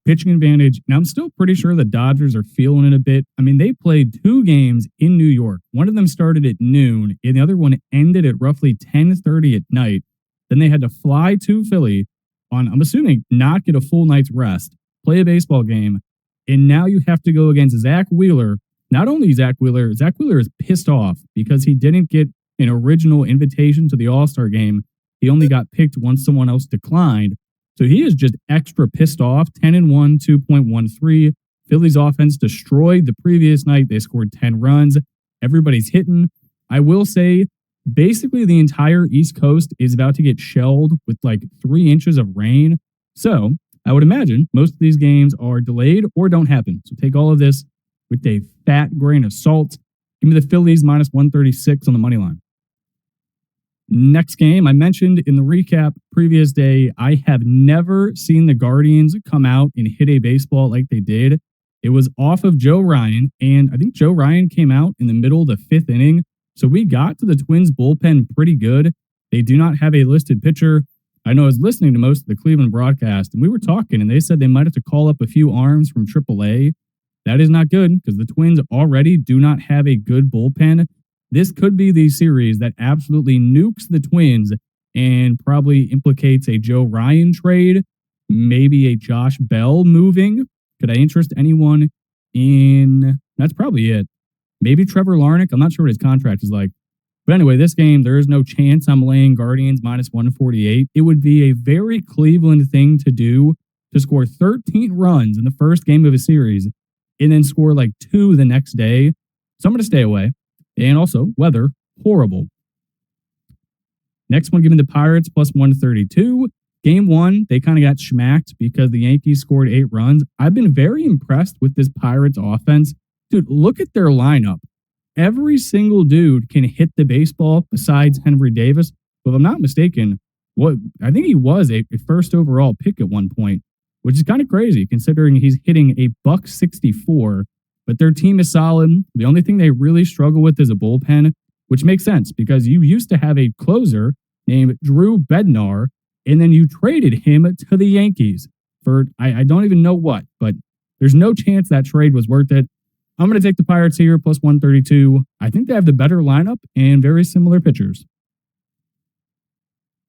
pitching advantage, and I'm still pretty sure the Dodgers are feeling it a bit. I mean, they played 2 games in New York. One of them started at noon, and the other one ended at roughly 10:30 at night. Then they had to fly to Philly on, I'm assuming, not get a full night's rest, play a baseball game, and now you have to go against Zach Wheeler. Not only Zach Wheeler is pissed off because he didn't get an original invitation to the All-Star game. He only got picked once someone else declined. So he is just extra pissed off. 10-1, 2.13. Philly's offense destroyed the previous night. They scored 10 runs. Everybody's hitting. I will say, basically the entire East Coast is about to get shelled with like 3 inches of rain. So I would imagine most of these games are delayed or don't happen. So take all of this with a fat grain of salt. Give me the Phillies minus 136 on the money line. Next game, I mentioned in the recap previous day, I have never seen the Guardians come out and hit a baseball like they did. It was off of Joe Ryan, and I think Joe Ryan came out in the middle of the 5th inning. So we got to the Twins bullpen pretty good. They do not have a listed pitcher. I know I was listening to most of the Cleveland broadcast, and we were talking, and they said they might have to call up a few arms from AAA. That is not good because the Twins already do not have a good bullpen. This could be the series that absolutely nukes the Twins and probably implicates a Joe Ryan trade, maybe a Josh Bell moving. Could I interest anyone in? That's probably it. Maybe Trevor Larnach. I'm not sure what his contract is like. But anyway, this game, there is no chance I'm laying Guardians minus 148. It would be a very Cleveland thing to do to score 13 runs in the first game of a series and then score like 2 the next day. So I'm going to stay away. And also, weather, horrible. Next one, give me the Pirates plus 132. Game 1, they kind of got schmacked because the Yankees scored 8 runs. I've been very impressed with this Pirates offense. Dude, look at their lineup. Every single dude can hit the baseball besides Henry Davis. But if I'm not mistaken, I think he was a first overall pick at one point, which is kind of crazy considering he's hitting a $164. But their team is solid. The only thing they really struggle with is a bullpen, which makes sense because you used to have a closer named Drew Bednar, and then you traded him to the Yankees for I don't even know what, but there's no chance that trade was worth it. I'm going to take the Pirates here, plus 132. I think they have the better lineup and very similar pitchers.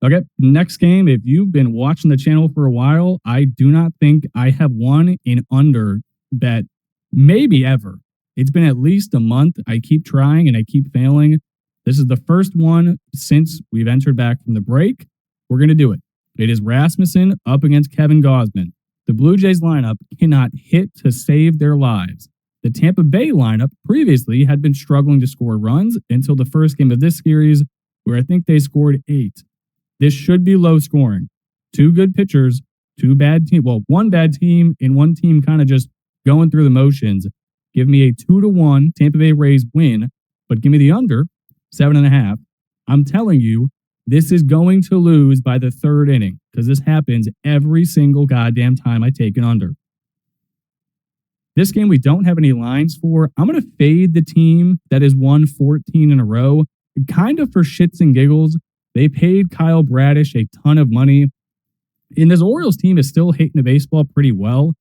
Okay, next game. If you've been watching the channel for a while, I do not think I have won an under bet maybe ever. It's been at least a month. I keep trying and I keep failing. This is the first one since we've entered back from the break. We're going to do it. It is Rasmussen up against Kevin Gausman. The Blue Jays lineup cannot hit to save their lives. The Tampa Bay lineup previously had been struggling to score runs until the first game of this series, where I think they scored 8. This should be low scoring. 2 good pitchers, 2 bad teams. Well, 1 bad team and 1 team kind of just going through the motions. Give me a 2-1 Tampa Bay Rays win, but give me the under 7.5. I'm telling you, this is going to lose by the 3rd inning because this happens every single goddamn time I take an under. This game we don't have any lines for. I'm going to fade the team that has won 14 in a row, kind of for shits and giggles. They paid Kyle Bradish a ton of money, and this Orioles team is still hitting the baseball pretty well.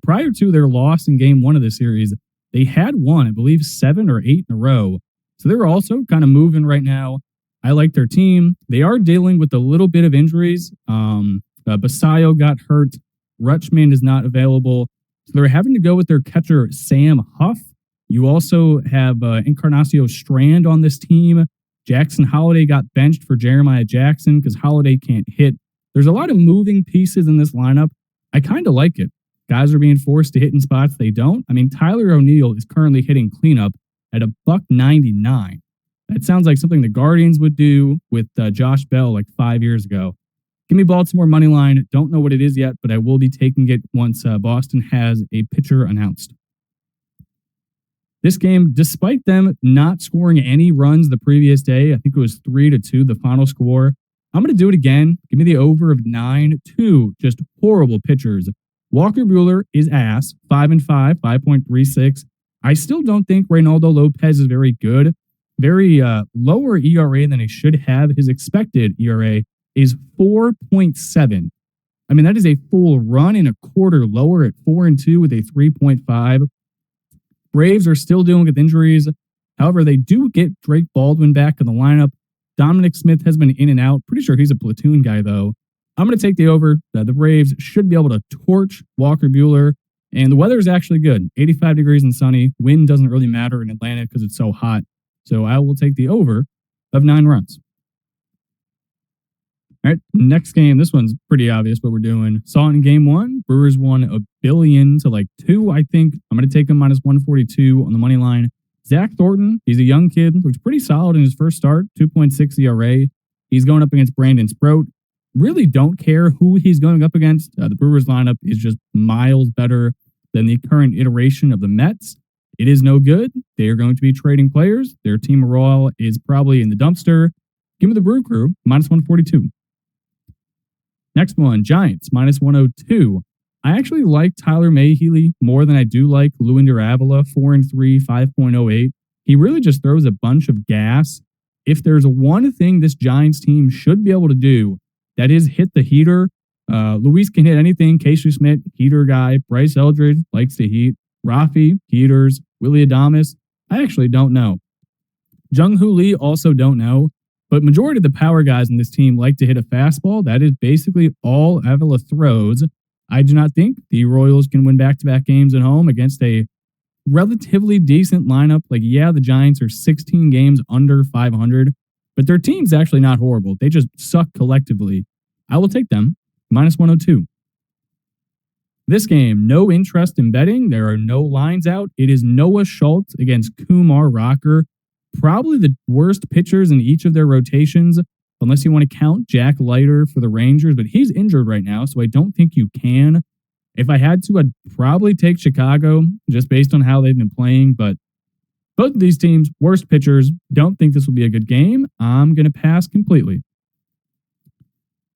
Prior to their loss in game 1 of the series, they had won, I believe, 7 or 8 in a row. So they're also kind of moving right now. I like their team. They are dealing with a little bit of injuries. Basayo got hurt. Rutschman is not available. So they're having to go with their catcher, Sam Huff. You also have Encarnacio Strand on this team. Jackson Holiday got benched for Jeremiah Jackson because Holiday can't hit. There's a lot of moving pieces in this lineup. I kind of like it. Guys are being forced to hit in spots they don't. I mean, Tyler O'Neill is currently hitting cleanup at a $199. That sounds like something the Guardians would do with Josh Bell like 5 years ago. Give me Baltimore money line. Don't know what it is yet, but I will be taking it once Boston has a pitcher announced. This game, despite them not scoring any runs the previous day, I think it was 3-2, the final score. I'm going to do it again. Give me the over of 9. 2 just horrible pitchers. Walker Buehler is ass, 5-5, 5.36. I still don't think Reynaldo Lopez is very good. Very lower ERA than he should have. His expected ERA is 4.7. I mean, that is a full run and a quarter lower at 4-2 with a 3.5. Braves are still dealing with injuries. However, they do get Drake Baldwin back in the lineup. Dominic Smith has been in and out. Pretty sure he's a platoon guy, though. I'm going to take the over. The Braves should be able to torch Walker Buehler. And the weather is actually good. 85 degrees and sunny. Wind doesn't really matter in Atlanta because it's so hot. So I will take the over of 9 runs. All right, next game. This one's pretty obvious what we're doing. Saw it in game 1. Brewers won a billion to like 2, I think. I'm going to take them minus 142 on the money line. Zach Thornton, he's a young kid. Looks pretty solid in his first start. 2.6 ERA. He's going up against Brandon Sproat. Really don't care who he's going up against. The Brewers lineup is just miles better than the current iteration of the Mets. It is no good. They are going to be trading players. Their team morale is probably in the dumpster. Give me the Brew Crew, minus 142. Next one, Giants, minus 102. I actually like Tyler Mayhew more than I do like Luinder Avila, 4-3, 5.08. He really just throws a bunch of gas. If there's one thing this Giants team should be able to do, that is hit the heater. Luis can hit anything. Casey Smith, heater guy. Bryce Eldridge likes to heat. Rafi, heaters. Willie Adames, I actually don't know. Jung-Hoo Lee, also don't know. But majority of the power guys in this team like to hit a fastball. That is basically all Avila throws. I do not think the Royals can win back-to-back games at home against a relatively decent lineup. Like, yeah, the Giants are 16 games under 500, but their team's actually not horrible. They just suck collectively. I will take them, minus 102. This game, no interest in betting. There are no lines out. It is Noah Schultz against Kumar Rocker. Probably the worst pitchers in each of their rotations, unless you want to count Jack Leiter for the Rangers, but he's injured right now, so I don't think you can. If I had to, I'd probably take Chicago, just based on how they've been playing, but both of these teams, worst pitchers, don't think this will be a good game. I'm going to pass completely.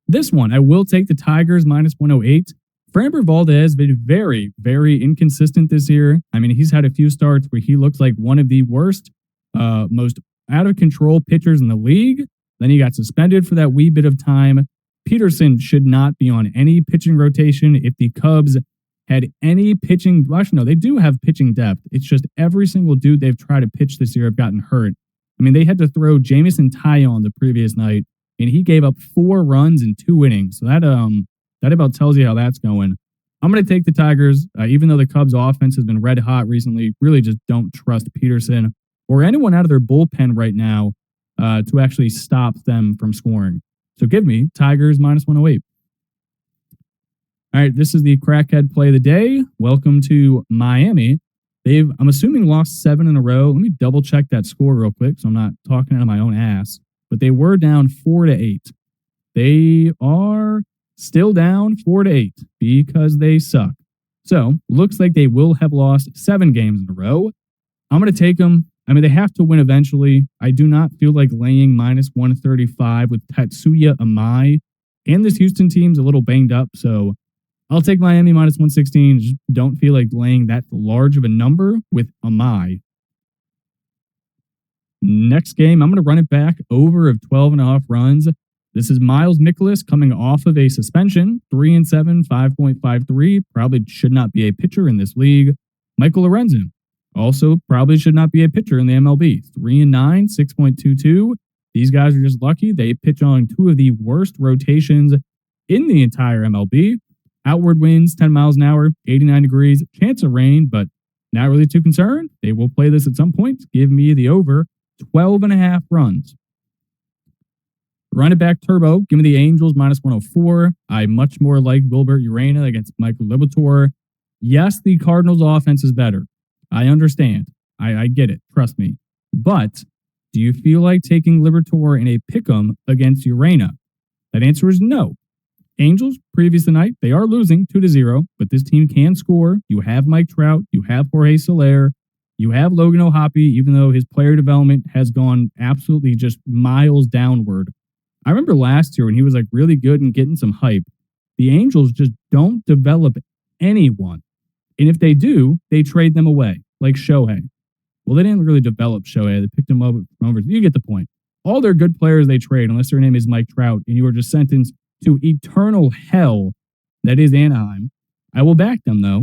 This one, I will take the Tigers, minus 108. Framber Valdez been very, very inconsistent this year. I mean, he's had a few starts where he looks like one of the worst, most out-of-control pitchers in the league. Then he got suspended for that wee bit of time. Peterson should not be on any pitching rotation. If the Cubs had any pitching, well, actually, no, they do have pitching depth. It's just every single dude they've tried to pitch this year have gotten hurt. I mean, they had to throw Jamison Taillon the previous night, and he gave up 4 runs in 2 innings. So that about tells you how that's going. I'm going to take the Tigers, even though the Cubs' offense has been red hot recently. Really just don't trust Peterson or anyone out of their bullpen right now to actually stop them from scoring. So give me Tigers, minus 108. All right, this is the crackhead play of the day. Welcome to Miami. They've, I'm assuming, lost 7 in a row. Let me double check that score real quick so I'm not talking out of my own ass. But they were down 4-8. They are still down 4-8 because they suck. So looks like they will have lost 7 games in a row. I'm going to take them. I mean, they have to win eventually. I do not feel like laying minus 135 with Tatsuya Amai. And this Houston team's a little banged up, so I'll take Miami minus 116. Just don't feel like laying that large of a number with Amai. Next game, I'm going to run it back over of 12.5 runs. This is Miles Mikolas coming off of a suspension, 3-7, 5.53. Probably should not be a pitcher in this league. Michael Lorenzen also probably should not be a pitcher in the MLB, 3-9, 6.22. These guys are just lucky. They pitch on 2 of the worst rotations in the entire MLB. Outward winds, 10 miles an hour, 89 degrees, chance of rain, but not really too concerned. They will play this at some point. Give me the over, 12.5 runs. Run it back turbo. Give me the Angels, minus 104. I much more like Wilbert Urena against Michael Liberatore. Yes, the Cardinals' offense is better. I understand. I get it. Trust me. But do you feel like taking Liberatore in a pick'em against Urena? That answer is no. Angels, previous tonight, they are losing 2-0, but this team can score. You have Mike Trout. You have Jorge Soler. You have Logan O'Hoppe, even though his player development has gone absolutely just miles downward. I remember last year when he was like really good and getting some hype. The Angels just don't develop anyone. And if they do, they trade them away, like Shohei. Well, they didn't really develop Shohei. They picked him up from over. You get the point. All their good players they trade, unless their name is Mike Trout, and you are just sentenced to eternal hell That is Anaheim. I will back them though.